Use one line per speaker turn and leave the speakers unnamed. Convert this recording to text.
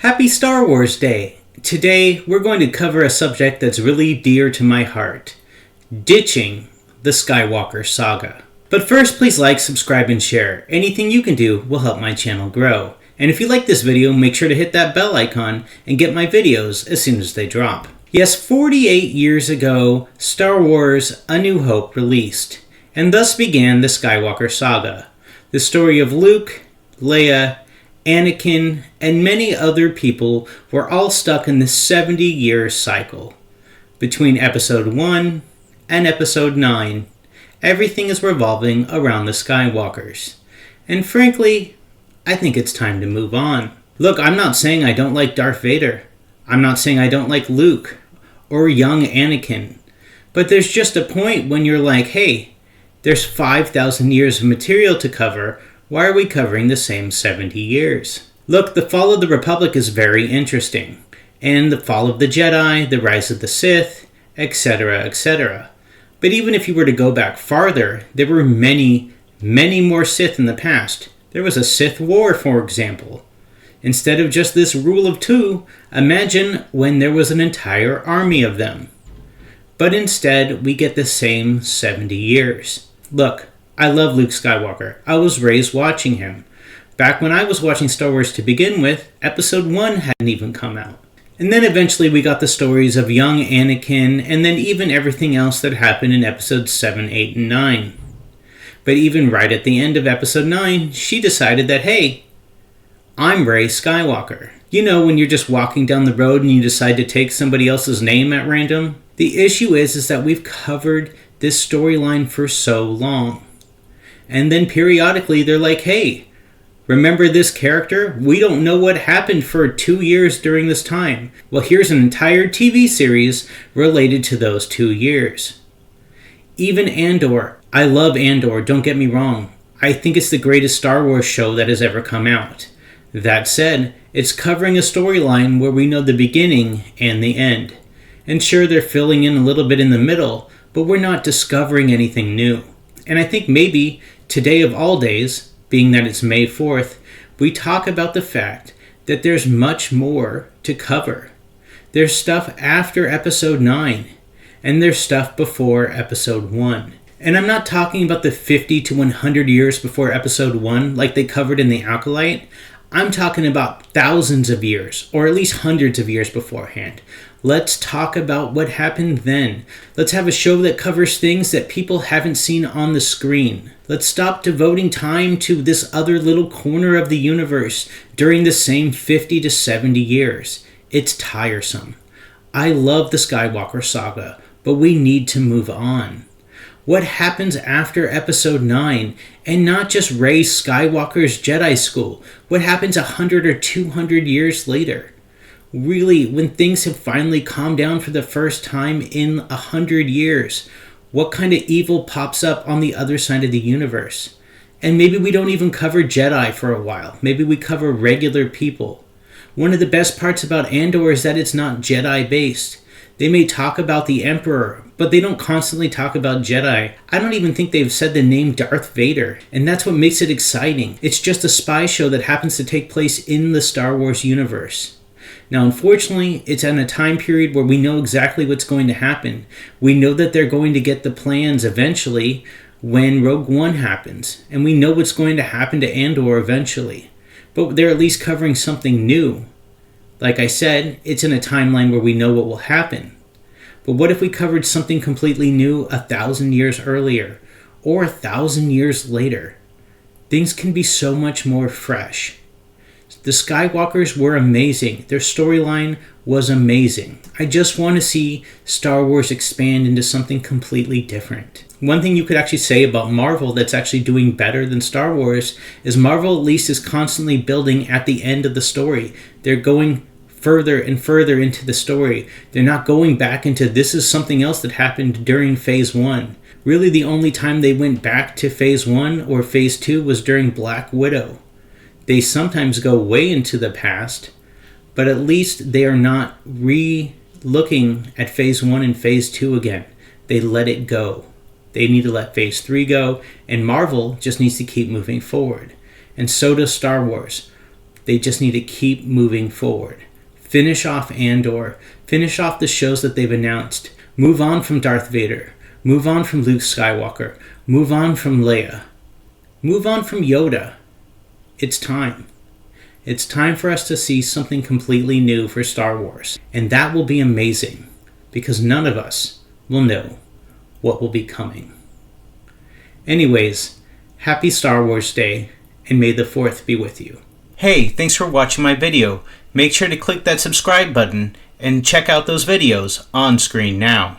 Happy Star Wars Day! Today, we're going to cover a subject that's really dear to my heart. Ditching the Skywalker Saga. But first, please like, subscribe, and share. Anything you can do will help my channel grow. And if you like this video, make sure to hit that bell icon and get my videos as soon as they drop. Yes, 48 years ago, Star Wars A New Hope released, and thus began the Skywalker Saga. The story of Luke, Leia, Anakin, and many other people were all stuck in this 70-year cycle. Between Episode 1 and Episode 9, everything is revolving around the Skywalkers. And frankly, I think it's time to move on. Look, I'm not saying I don't like Darth Vader. I'm not saying I don't like Luke or young Anakin. But there's just a point when you're like, hey, there's 5,000 years of material to cover. Why are we covering the same 70 years? Look, the fall of the Republic is very interesting. And the fall of the Jedi, the rise of the Sith, etc., etc. But even if you were to go back farther, there were many, many more Sith in the past. There was a Sith War, for example. Instead of just this rule of two, imagine when there was an entire army of them. But instead, we get the same 70 years. Look, I love Luke Skywalker. I was raised watching him. Back when I was watching Star Wars to begin with, Episode 1 hadn't even come out. And then eventually we got the stories of young Anakin, and then even everything else that happened in Episodes 7, 8, and 9. But even right at the end of Episode 9, she decided that, hey, I'm Rey Skywalker. You know, when you're just walking down the road and you decide to take somebody else's name at random? The issue is that we've covered this storyline for so long. And then periodically they're like, hey, remember this character? We don't know what happened for 2 years during this time. Well, here's an entire TV series related to those 2 years. Even Andor. I love Andor, don't get me wrong. I think it's the greatest Star Wars show that has ever come out. That said, it's covering a storyline where we know the beginning and the end. And sure, they're filling in a little bit in the middle, but we're not discovering anything new. And I think maybe today of all days, being that it's May 4th, we talk about the fact that there's much more to cover. There's stuff after Episode 9, and there's stuff before Episode 1. And I'm not talking about the 50 to 100 years before Episode 1 like they covered in The Acolyte. I'm talking about thousands of years, or at least hundreds of years beforehand. Let's talk about what happened then. Let's have a show that covers things that people haven't seen on the screen. Let's stop devoting time to this other little corner of the universe during the same 50 to 70 years. It's tiresome. I love the Skywalker Saga, but we need to move on. What happens after Episode 9, and not just Rey Skywalker's Jedi School? What happens 100 or 200 years later? Really, when things have finally calmed down for the first time in 100 years, what kind of evil pops up on the other side of the universe? And maybe we don't even cover Jedi for a while. Maybe we cover regular people. One of the best parts about Andor is that it's not Jedi-based. They may talk about the Emperor, but they don't constantly talk about Jedi. I don't even think they've said the name Darth Vader, and that's what makes it exciting. It's just a spy show that happens to take place in the Star Wars universe. Now, unfortunately, it's in a time period where we know exactly what's going to happen. We know that they're going to get the plans eventually when Rogue One happens, and we know what's going to happen to Andor eventually. But they're at least covering something new. Like I said, it's in a timeline where we know what will happen. But what if we covered something completely new 1,000 years earlier, or 1,000 years later? Things can be so much more fresh. The Skywalkers were amazing. Their storyline was amazing. I just want to see Star Wars expand into something completely different. One thing you could actually say about Marvel that's actually doing better than Star Wars is Marvel at least is constantly building at the end of the story. They're going further and further into the story. They're not going back into this is something else that happened during Phase 1. Really, the only time they went back to Phase 1 or Phase 2 was during Black Widow. They sometimes go way into the past, but at least they are not re-looking at Phase 1 and Phase 2 again. They let it go. They need to let Phase 3 go, and Marvel just needs to keep moving forward. And so does Star Wars. They just need to keep moving forward. Finish off Andor. Finish off the shows that they've announced. Move on from Darth Vader. Move on from Luke Skywalker. Move on from Leia. Move on from Yoda. It's time. It's time for us to see something completely new for Star Wars. And that will be amazing, because none of us will know what will be coming. Anyways, happy Star Wars Day, and may the 4th be with you. Hey, thanks for watching my video. Make sure to click that subscribe button and check out those videos on screen now.